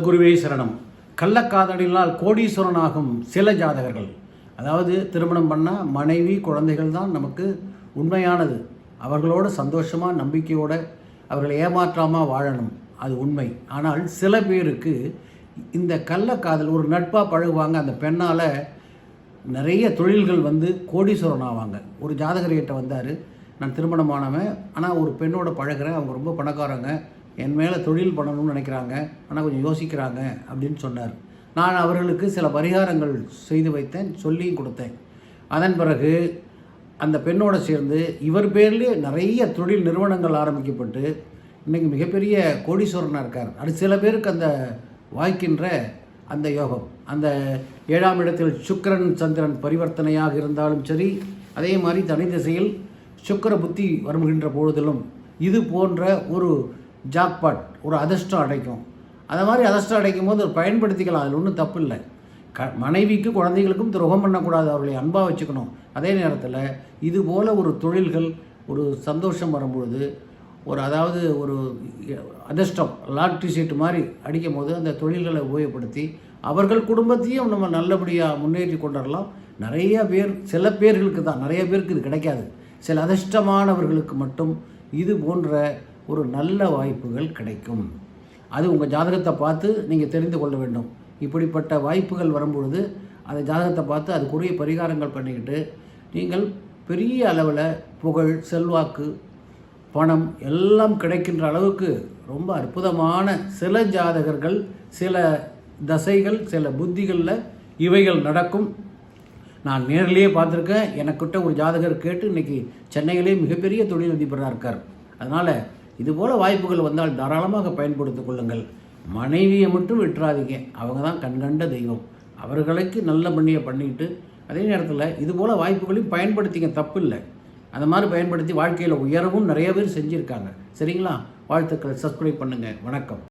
குருவே சரணம். கள்ளக்காதலினால் கோடீஸ்வரனாகும் சில ஜாதகர்கள், அதாவது திருமணம் பண்ணால் மனைவி குழந்தைகள் தான் நமக்கு உண்மையானது. அவர்களோட சந்தோஷமாக நம்பிக்கையோடு அவர்களை ஏமாற்றாமல் வாழணும், அது உண்மை. ஆனால் சில பேருக்கு இந்த கள்ளக்காதல் ஒரு நட்பாக பழகுவாங்க. அந்த பெண்ணால் நிறைய தொழில்கள் வந்து கோடீஸ்வரன் ஆவாங்க. ஒரு ஜாதகர்கிட்ட வந்தார், நான் திருமணமானவன், ஆனால் ஒரு பெண்ணோட பழகிறேன், அவங்க ரொம்ப பணக்காரங்க, என் மேலே தொழில் பண்ணணும்னு நினைக்கிறாங்க, ஆனால் கொஞ்சம் யோசிக்கிறாங்க அப்படின்னு சொன்னார். நான் அவர்களுக்கு சில பரிகாரங்கள் செய்து வைத்தேன், சொல்லியும் கொடுத்தேன். அதன் பிறகு அந்த பெண்ணோடு சேர்ந்து இவர் பேர்லேயே நிறைய தொழில் நிறுவனங்கள் ஆரம்பிக்கப்பட்டு இன்றைக்கி மிகப்பெரிய கோடீஸ்வரனாக இருக்கார். அது சில பேருக்கு அந்த வாய்க்கின்ற அந்த யோகம், அந்த 7ஆம் இடத்தில் சுக்கிரன் சந்திரன் பரிவர்த்தனையாக இருந்தாலும் சரி, அதே மாதிரி தனி திசையில் சுக்கிர புத்தி வருகின்ற பொழுதிலும் இது போன்ற ஒரு ஜாக்பாட், ஒரு அதிர்ஷ்டம் அடைக்கும். அதை மாதிரி அதிர்ஷ்டம் அடைக்கும் போது ஒரு பயன்படுத்திக்கலாம், அதில் ஒன்றும் தப்பு இல்லை. மனைவிக்கு குழந்தைகளுக்கும் துரோகம் பண்ணக்கூடாது, அவர்களை அன்பாக வச்சுக்கணும். அதே நேரத்தில் இது போல் ஒரு தொழில்கள், ஒரு சந்தோஷம் வரும்பொழுது, அதாவது ஒரு அதிர்ஷ்டம் லாட்ரி சீட்டு மாதிரி அடிக்கும் போது அந்த தொழில்களை உபயோகப்படுத்தி அவர்கள் குடும்பத்தையும் நம்ம நல்லபடியாக முன்னேற்றி கொண்டு வரலாம். நிறைய பேர், சில பேர்களுக்கு தான், நிறைய பேருக்கு இது கிடைக்காது. சில அதிர்ஷ்டமானவர்களுக்கு மட்டும் இது போன்ற ஒரு நல்ல வாய்ப்புகள் கிடைக்கும். அது உங்கள் ஜாதகத்தை பார்த்து நீங்கள் தெரிந்து கொள்ள வேண்டும். இப்படிப்பட்ட வாய்ப்புகள் வரும்பொழுது அந்த ஜாதகத்தை பார்த்து அதுக்குரிய பரிகாரங்கள் பண்ணிக்கிட்டு நீங்கள் பெரிய அளவில் புகழ், செல்வாக்கு, பணம் எல்லாம் கிடைக்கின்ற அளவுக்கு ரொம்ப அற்புதமான சில ஜாதகர்கள், சில தசைகள், சில புத்திகளில் இவைகள் நடக்கும். நான் நேரிலேயே பார்த்துருக்கேன். எனக்கிட்ட ஒரு ஜாதகர் கேட்டு இன்றைக்கி சென்னையிலே மிகப்பெரிய தொழிலதிபராக இருக்கார். அதனால் இதுபோல் வாய்ப்புகள் வந்தால் தாராளமாக பயன்படுத்திக் கொள்ளுங்கள். மனைவியை மட்டும் விட்டுறாதீங்க, அவங்க தான் கண்கண்ட தெய்வம். அவர்களுக்கு நல்ல பண்ணியை பண்ணிட்டு அதே நேரத்தில் இதுபோல் வாய்ப்புகளையும் பயன்படுத்திங்க, தப்பு இல்லை. அந்த மாதிரி பயன்படுத்தி வாழ்க்கையில் உயரவும் நிறைய பேர் செஞ்சுருக்காங்க. சரிங்களா? வாழ்த்துக்கள். சப்ஸ்கிரைப் பண்ணுங்கள். வணக்கம்.